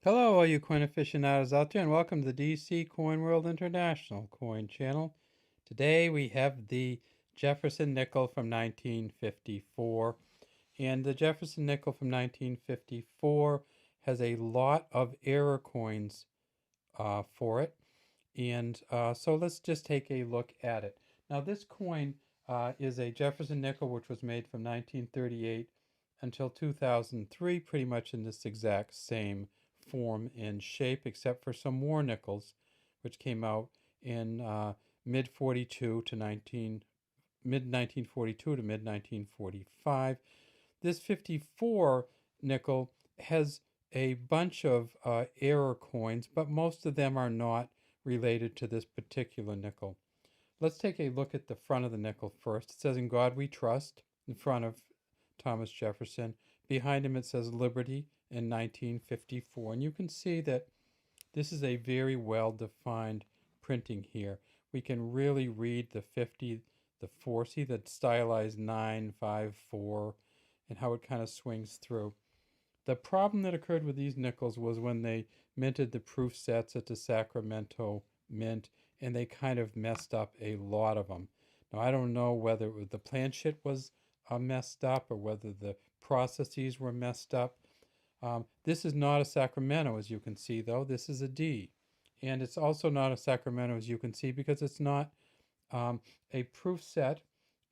Hello, all you coin aficionados out there, and welcome to the DC Coin World International Coin Channel. Today we have the Jefferson nickel from 1954, and the Jefferson nickel from 1954 has a lot of error coins for it, and so let's just take a look at it. Now, this coin is a Jefferson nickel which was made from 1938 until 2003, pretty much in this exact same form and shape, except for some war nickels, which came out in mid 42 to 19 mid 1942 to mid 1945. This 54 nickel has a bunch of error coins, but most of them are not related to this particular nickel. Let's take a look at the front of the nickel first. It says, "In God We Trust," in front of Thomas Jefferson. Behind him, it says "Liberty" in 1954. And you can see that this is a very well defined printing here. We can really read the 50, the 4, see the stylized 9, 5, 4, and how it kind of swings through. The problem that occurred with these nickels was when they minted the proof sets at the Sacramento Mint, and they kind of messed up a lot of them. Now, I don't know whether it was the planchette was messed up or whether the processes were messed up. This is not a Sacramento, as you can see, though. This is a D. And it's also not a Sacramento, as you can see, because it's not a proof set,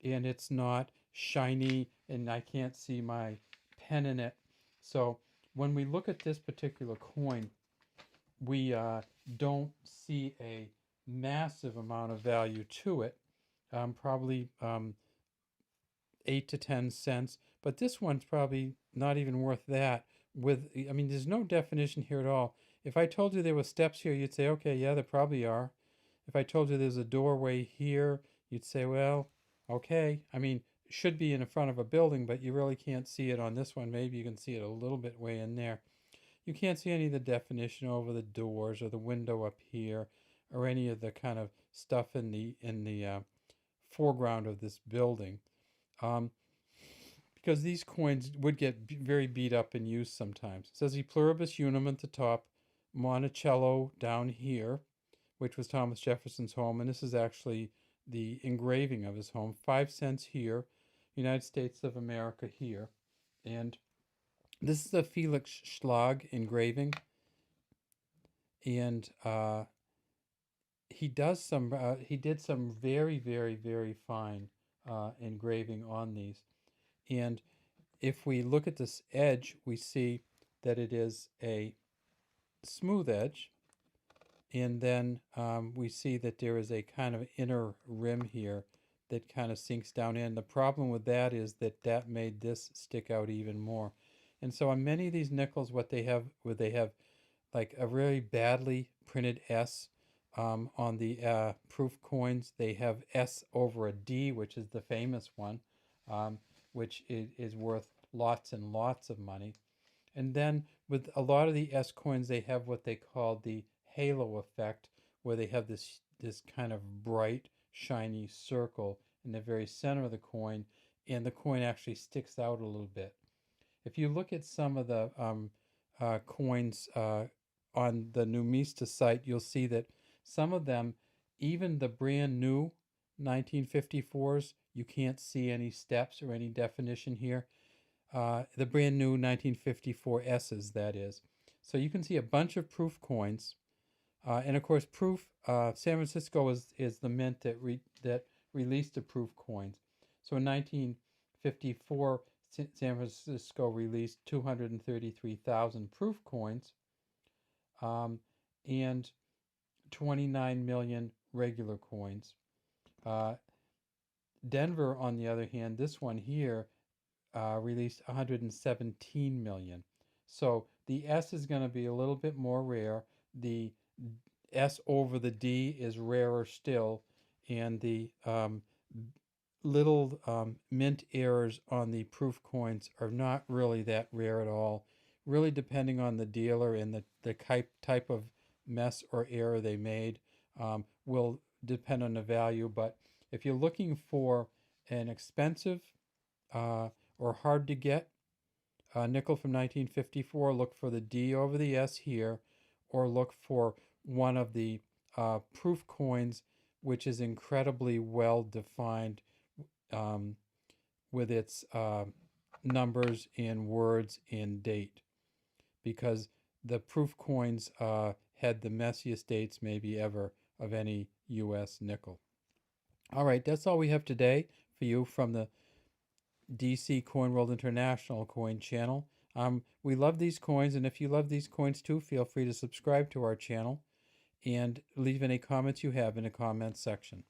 and it's not shiny, and I can't see my pen in it. So when we look at this particular coin, we don't see a massive amount of value to it, probably 8 to 10 cents. But this one's probably not even worth that. I mean, there's no definition here at all. If I told you there were steps here, you'd say, okay, yeah, there probably are. If I told you there's a doorway here, you'd say, well, okay. I mean, it should be in the front of a building, but you really can't see it on this one. Maybe you can see it a little bit way in there. You can't see any of the definition over the doors or the window up here or any of the kind of stuff in the foreground of this building. Um, because these coins would get very beat up in use sometimes. It says E pluribus unum at the top, Monticello down here, which was Thomas Jefferson's home, and this is actually the engraving of his home. 5 cents here, United States of America here, and this is a Felix Schlag engraving, and he did some very fine engraving on these. And if we look at this edge, we see that it is a smooth edge, and then we see that there is a kind of inner rim here that kind of sinks down in. The problem with that is that that made this stick out even more. And so on many of these nickels, what they have, like a really badly printed S on the proof coins. They have S over a D, which is the famous one, which is worth lots and lots of money. And then with a lot of the S coins, they have what they call the halo effect, where they have this kind of bright, shiny circle in the very center of the coin, and the coin actually sticks out a little bit. If you look at some of the coins on the Numista site, you'll see that some of them, even the brand new 1954s, you can't see any steps or any definition here. The brand new 1954 S's, that is. So you can see a bunch of proof coins. And of course, San Francisco is the mint that released the proof coins. So in 1954, San Francisco released 233,000 proof coins and 29 million regular coins. Denver, on the other hand, this one here released 117 million. So the S is going to be a little bit more rare. The S over the D is rarer still, and the little mint errors on the proof coins are not really that rare at all. Really, depending on the dealer and the type of mess or error they made, will depend on the value. But if you're looking for an expensive or hard to get nickel from 1954, look for the D over the S here, or look for one of the proof coins, which is incredibly well defined with its numbers and words and date, because the proof coins had the messiest dates maybe ever of any U.S. nickel. All right, that's all we have today for you from the DC Coin World International coin channel. We love these coins, and if you love these coins too, feel free to subscribe to our channel and leave any comments you have in the comments section.